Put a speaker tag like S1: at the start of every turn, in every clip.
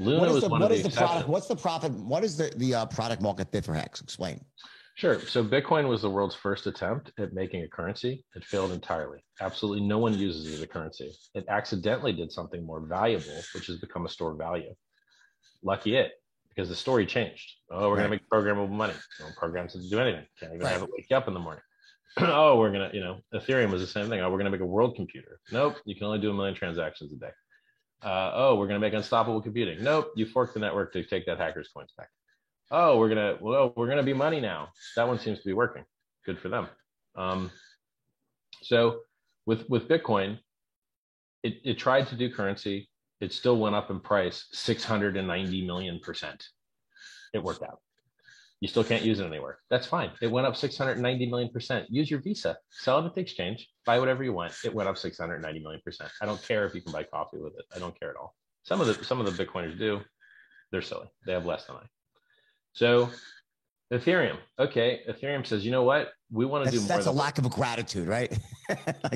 S1: Luna was one of
S2: what
S1: the
S2: is the product?
S1: exceptions.
S2: What's the profit? What is the product market fit for Hex? Explain.
S1: Sure. So Bitcoin was the world's first attempt at making a currency. It failed entirely. Absolutely no one uses it as a currency. It accidentally did something more valuable, which has become a store of value. Lucky it, because the story changed. Oh, we're going to make programmable money. No programs to do anything. Can't even have it wake you up in the morning. Oh, we're going to, Ethereum was the same thing. Oh, we're going to make a world computer. Nope, you can only do 1 million transactions a day. Oh, we're going to make unstoppable computing. Nope, you forked the network to take that hacker's coins back. Oh, we're gonna be money now. That one seems to be working. Good for them. So with Bitcoin, it tried to do currency. It still went up in price 690 million%. It worked out. You still can't use it anywhere. That's fine. It went up 690 million%. Use your Visa. Sell it at the exchange. Buy whatever you want. It went up 690 million%. I don't care if you can buy coffee with it. I don't care at all. Some of the Bitcoiners do. They're silly. They have less than I. So Ethereum, okay. Ethereum says, you know what? We want to do more.
S2: That's a lack of gratitude, right?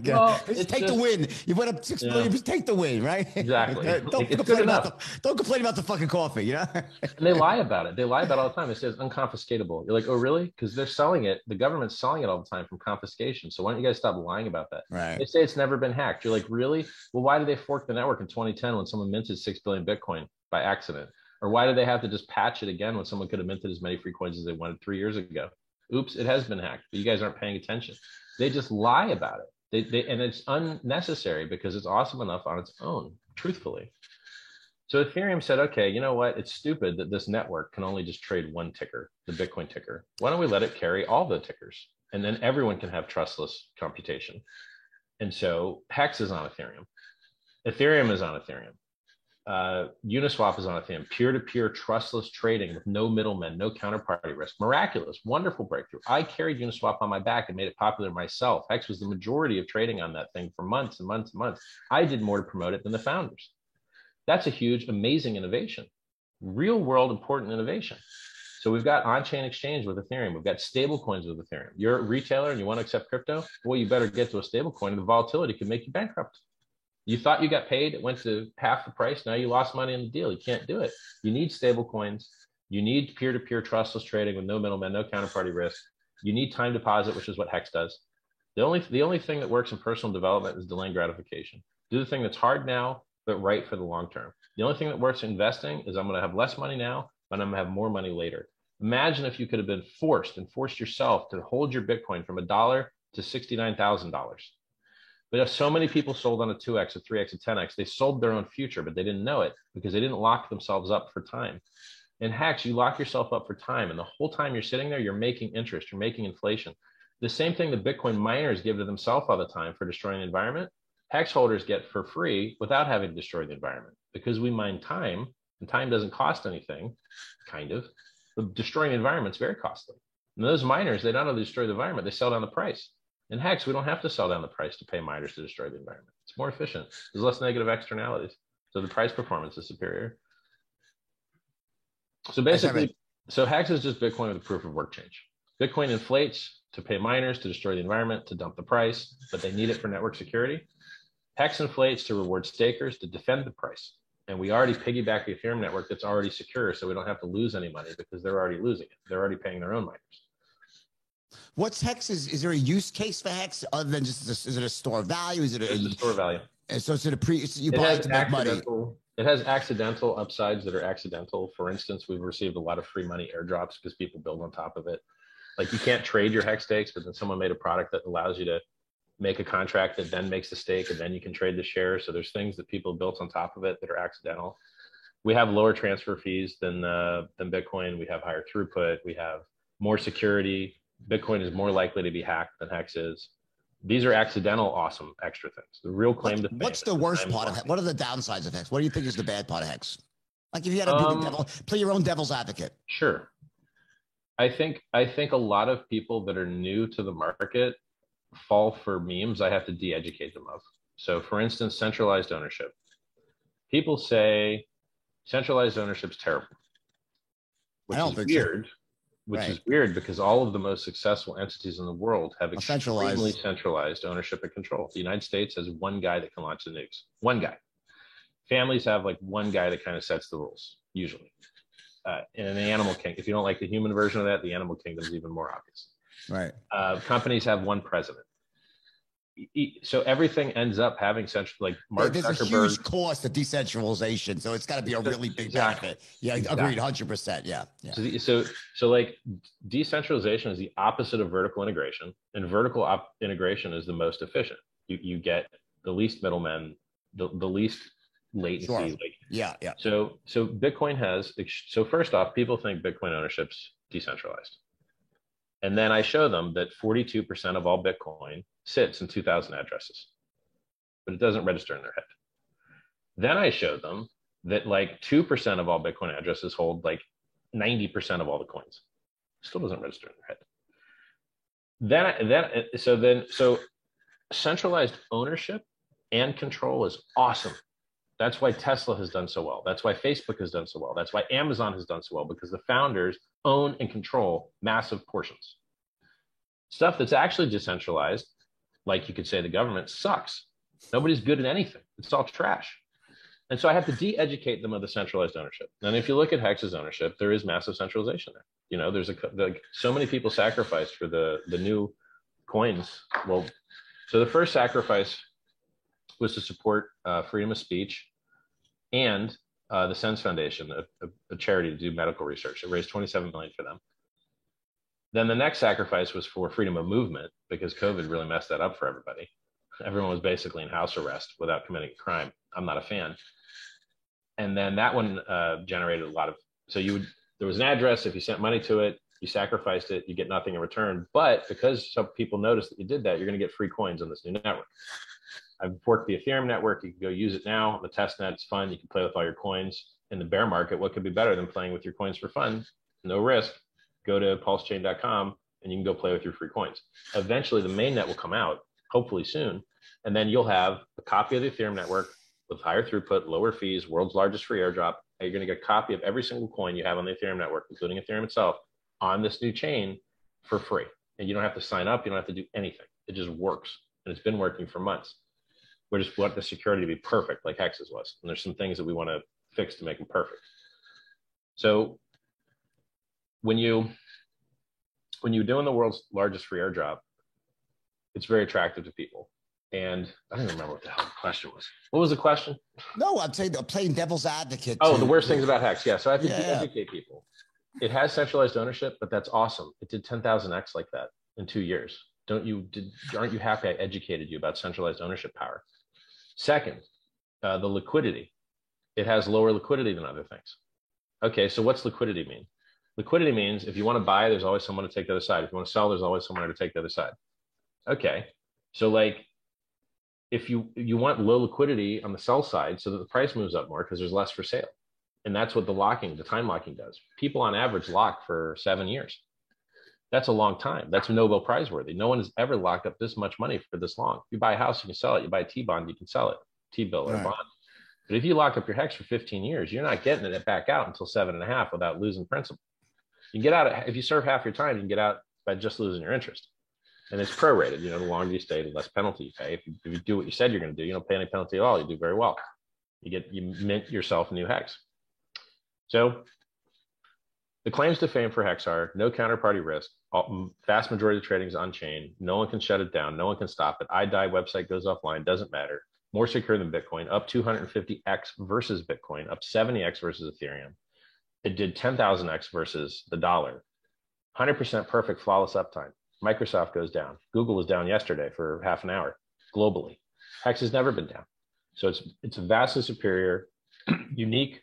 S1: Well,
S2: just take the win. You went up 6 million. Just take the win, right?
S1: Exactly.
S2: Don't complain about the fucking coffee, And
S1: they lie about it. They lie about it all the time. It says unconfiscatable. You're like, oh, really? Because they're selling it. The government's selling it all the time from confiscation. So why don't you guys stop lying about that?
S2: Right.
S1: They say it's never been hacked. You're like, really? Well, why did they fork the network in 2010 when someone minted 6 billion Bitcoin by accident? Or why did they have to just patch it again when someone could have minted as many free coins as they wanted 3 years ago? Oops, it has been hacked, but you guys aren't paying attention. They just lie about it. And it's unnecessary because it's awesome enough on its own, truthfully. So Ethereum said, okay, you know what? It's stupid that this network can only just trade one ticker, the Bitcoin ticker. Why don't we let it carry all the tickers? And then everyone can have trustless computation. And so Hex is on Ethereum. Ethereum is on Ethereum. Uniswap is on Ethereum, peer-to-peer trustless trading with no middlemen, no counterparty risk. Miraculous, wonderful breakthrough. I carried Uniswap on my back and made it popular myself. Hex was the majority of trading on that thing for months and months and months. I did more to promote it than the founders. That's a huge, amazing innovation, real world important innovation. So we've got on-chain exchange with Ethereum. We've got stable coins with Ethereum. You're a retailer and you want to accept crypto? Well, you better get to a stable coin and the volatility can make you bankrupt. You thought you got paid, it went to half the price. Now you lost money on the deal. You can't do it. You need stable coins. You need peer-to-peer trustless trading with no middlemen, no counterparty risk. You need time deposit, which is what Hex does. The only thing that works in personal development is delaying gratification. Do the thing that's hard now, but right for the long term. The only thing that works in investing is I'm going to have less money now, but I'm going to have more money later. Imagine if you could have been forced yourself to hold your Bitcoin from $1 to $69,000. But if so many people sold on a 2x, a 3x, a 10x, they sold their own future, but they didn't know it because they didn't lock themselves up for time. In Hex, you lock yourself up for time. And the whole time you're sitting there, you're making interest, you're making inflation. The same thing the Bitcoin miners give to themselves all the time for destroying the environment, Hex holders get for free without having to destroy the environment. Because we mine time, and time doesn't cost anything, kind of. But destroying the environment is very costly. And those miners, they not only destroy the environment, they sell down the price. In Hex, we don't have to sell down the price to pay miners to destroy the environment. It's more efficient. There's less negative externalities. So the price performance is superior. So basically, Hex is just Bitcoin with a proof of work change. Bitcoin inflates to pay miners to destroy the environment, to dump the price, but they need it for network security. Hex inflates to reward stakers to defend the price. And we already piggyback the Ethereum network that's already secure, so we don't have to lose any money because they're already losing it. They're already paying their own miners.
S2: What's Hex? Is there a use case for Hex other than just is it a store of value? Is it a
S1: store of value?
S2: And so it's you buy it to make money.
S1: It has accidental upsides that are accidental. For instance, we've received a lot of free money airdrops because people build on top of it. Like you can't trade your Hex stakes, but then someone made a product that allows you to make a contract that then makes the stake, and then you can trade the shares. So there's things that people built on top of it that are accidental. We have lower transfer fees than Bitcoin. We have higher throughput. We have more security. Bitcoin is more likely to be hacked than Hex is. These are accidental, awesome extra things. The real claim to fame.
S2: What's the worst part of Hex? What are the downsides of Hex? What do you think is the bad part of Hex? Like if you had to be the devil, play your own devil's advocate.
S1: Sure. I think a lot of people that are new to the market fall for memes I have to de-educate them of. So for instance, centralized ownership. People say centralized ownership is terrible, which is weird. Which is weird because all of the most successful entities in the world have extremely centralized ownership and control. The United States has one guy that can launch the nukes. One guy. families have like one guy that kind of sets the rules usually. In the animal kingdom, if you don't like the human version of that, the animal kingdom is even more obvious.
S2: Right.
S1: Companies have one president. So everything ends up having central, like Mark
S2: There's
S1: Zuckerberg.
S2: a huge cost of decentralization, so it's got to be a really big benefit. Yeah, agreed, 100%. Yeah.
S1: So like decentralization is the opposite of vertical integration, and vertical integration is the most efficient. You get the least middlemen, the least latency.
S2: Sure.
S1: Like,
S2: yeah.
S1: So Bitcoin has. So first off, people think Bitcoin ownership's decentralized. And then I show them that 42% of all Bitcoin sits in 2,000 addresses, but it doesn't register in their head. Then I show them that like 2% of all Bitcoin addresses hold like 90% of all the coins. Still doesn't register in their head. So centralized ownership and control is awesome. That's why Tesla has done so well. That's why Facebook has done so well. That's why Amazon has done so well, because the founders own and control massive portions. Stuff that's actually decentralized, like you could say the government, sucks. Nobody's good at anything. It's all trash. And so I have to de-educate them of the centralized ownership. And if you look at Hex's ownership, there is massive centralization there. You know, there's so many people sacrificed for the new coins. Well, so the first sacrifice was to support freedom of speech and the SENS Foundation, a charity to do medical research. It raised $27 million for them. Then the next sacrifice was for freedom of movement, because COVID really messed that up for everybody. Everyone was basically in house arrest without committing a crime. I'm not a fan. And then that one generated a lot of, there was an address, if you sent money to it, you sacrificed it, you get nothing in return. But because some people noticed that you did that, you're going to get free coins on this new network. I've forked the Ethereum network. You can go use it now on the test net. It's fun. You can play with all your coins. In the bear market, what could be better than playing with your coins for fun? No risk. Go to pulsechain.com and you can go play with your free coins. Eventually, the main net will come out, hopefully soon. And then you'll have a copy of the Ethereum network with higher throughput, lower fees, world's largest free airdrop. And you're going to get a copy of every single coin you have on the Ethereum network, including Ethereum itself, on this new chain for free. And you don't have to sign up. You don't have to do anything. It just works. And it's been working for months. We just want the security to be perfect, like Hex's was. And there's some things that we want to fix to make them perfect. So when you're doing the world's largest free airdrop, it's very attractive to people. And I don't even remember what the hell the question was. What was the question?
S2: No, I'm playing devil's advocate.
S1: Oh, the worst things about Hex. Yeah. So I have to educate people. It has centralized ownership, but that's awesome. It did 10,000x like that in 2 years. Aren't you happy I educated you about centralized ownership power? Second, the liquidity. It has lower liquidity than other things. Okay, so what's liquidity mean? Liquidity means if you want to buy, there's always someone to take the other side. If you want to sell, there's always someone to take the other side. Okay, so like if you want low liquidity on the sell side so that the price moves up more because there's less for sale. And that's what the time locking does. People on average lock for 7 years. That's a long time. That's Nobel Prize worthy. No one has ever locked up this much money for this long. You buy a house, you can sell it. You buy a T-bond, you can sell it. T-bill or bond. But if you lock up your Hex for 15 years, you're not getting it back out until 7.5 without losing principal. You can get out, if you serve half your time, you can get out by just losing your interest. And it's prorated. You know, the longer you stay, the less penalty you pay. If you do what you said you're going to do, you don't pay any penalty at all. You do very well. You mint yourself a new Hex. So the claims to fame for Hex are no counterparty risk. Vast majority of the trading is on chain. No one can shut it down. No one can stop it. I die, website goes offline. Doesn't matter. More secure than Bitcoin. Up 250x versus Bitcoin. Up 70x versus Ethereum. It did 10,000x versus the dollar. 100% perfect, flawless uptime. Microsoft goes down. Google was down yesterday for half an hour globally. Hex has never been down. So it's vastly superior, unique,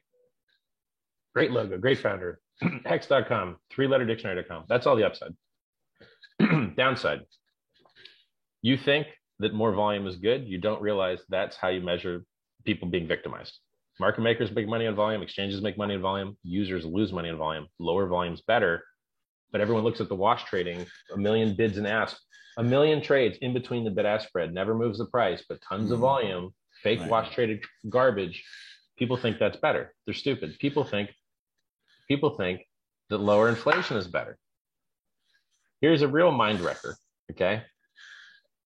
S1: great logo, great founder. Hex.com, 3-letter dictionary.com. That's all the upside. Downside. You think that more volume is good. You don't realize that's how you measure people being victimized. Market makers make money on volume. Exchanges make money on volume. Users lose money on volume. Lower volume's better. But everyone looks at the wash trading, 1 million bids and asks, 1 million trades in between the bid-ask spread, never moves the price, but tons of volume, fake wash traded garbage. People think that's better. They're stupid. People think that lower inflation is better. Here's a real mind wrecker, okay?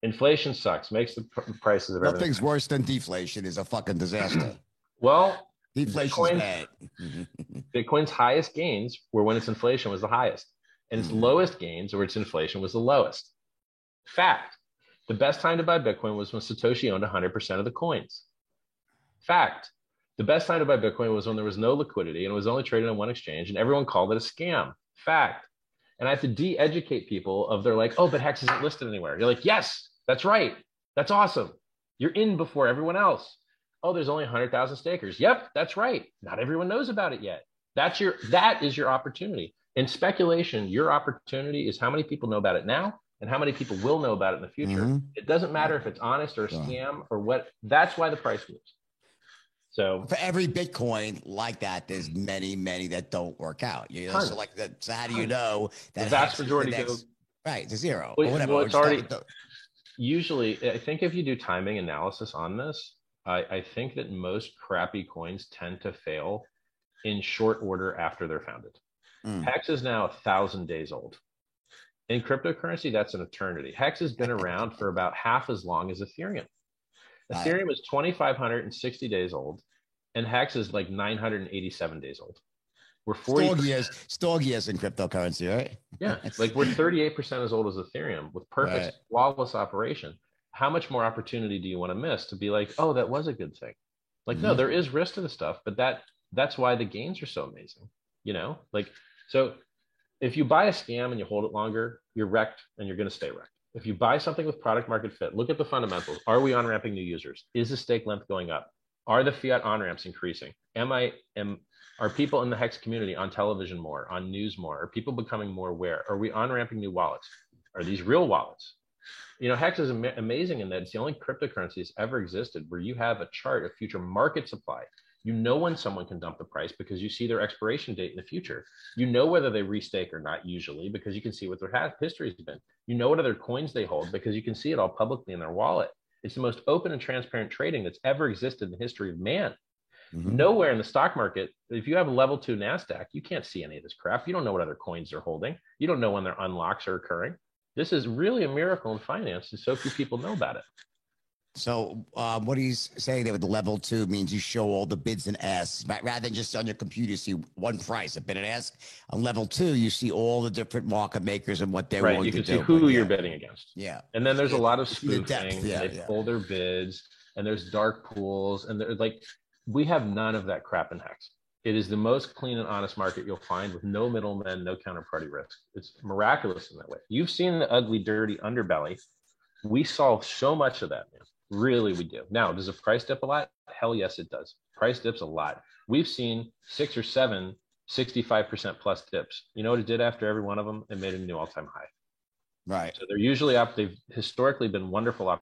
S1: Inflation sucks, makes the prices of everything.
S2: Nothing's worse than deflation is a fucking disaster.
S1: Well,
S2: Deflation's bad.
S1: Bitcoin's highest gains were when its inflation was the highest, and its lowest gains or its inflation was the lowest. Fact. The best time to buy Bitcoin was when Satoshi owned 100% of the coins. Fact. The best time to buy Bitcoin was when there was no liquidity and it was only traded on one exchange and everyone called it a scam. Fact. And I have to de-educate people of they're like, oh, but Hex isn't listed anywhere. You're like, yes, that's right. That's awesome. You're in before everyone else. Oh, there's only 100,000 stakers. Yep, that's right. Not everyone knows about it yet. That is your opportunity. In speculation, your opportunity is how many people know about it now and how many people will know about it in the future. It doesn't matter if it's honest or a scam or what. That's why the price moves. So
S2: for every Bitcoin like that, there's many that don't work out. You know, so like that. So how do you know that
S1: the vast majority go
S2: right to zero
S1: or whatever? Well, it's already usually. I think if you do timing analysis on this, I think that most crappy coins tend to fail in short order after they're founded. Hex is now 1,000 days old. In cryptocurrency, that's an eternity. Hex has been around for about half as long as Ethereum. Ethereum is 2,560 days old, and Hex is like 987 days old. We're 40
S2: stall years in cryptocurrency, right?
S1: Yeah, like we're 38% as old as Ethereum with perfect, flawless operation. How much more opportunity do you want to miss to be like, oh, that was a good thing? Like, no, there is risk to the stuff, but that's why the gains are so amazing. You know, like, so if you buy a scam and you hold it longer, you're wrecked and you're going to stay wrecked. If you buy something with product market fit, look at the fundamentals. Are we on-ramping new users? Is the stake length going up? Are the fiat on-ramps increasing? Are people in the Hex community on television more, on news more? Are people becoming more aware? Are we on-ramping new wallets? Are these real wallets? You know, Hex is amazing in that it's the only cryptocurrency that's ever existed where you have a chart of future market supply. You know when someone can dump the price because you see their expiration date in the future. You know whether they restake or not usually because you can see what their history has been. You know what other coins they hold because you can see it all publicly in their wallet. It's the most open and transparent trading that's ever existed in the history of man. Nowhere in the stock market, if you have a level 2 NASDAQ, you can't see any of this crap. You don't know what other coins they're holding. You don't know when their unlocks are occurring. This is really a miracle in finance, and so few people know about it.
S2: So what he's saying there with the level 2 means you show all the bids and asks, right? Rather than just on your computer, you see one price, a bid and ask. On level 2, you see all the different market makers and what they're willing to do.
S1: You can see who you're bidding against.
S2: Yeah.
S1: And then there's a lot of spoofing. They pull their bids, and there's dark pools, and they're like, we have none of that crap in Hex. It is the most clean and honest market you'll find with no middlemen, no counterparty risk. It's miraculous in that way. You've seen the ugly, dirty underbelly. We solve so much of that, man. Really, we do. Now, does the price dip a lot? Hell yes, it does. Price dips a lot. We've seen 6 or 7 65% plus dips. You know what it did after every one of them? It made a new all-time high.
S2: Right.
S1: So they're usually up. They've historically been wonderful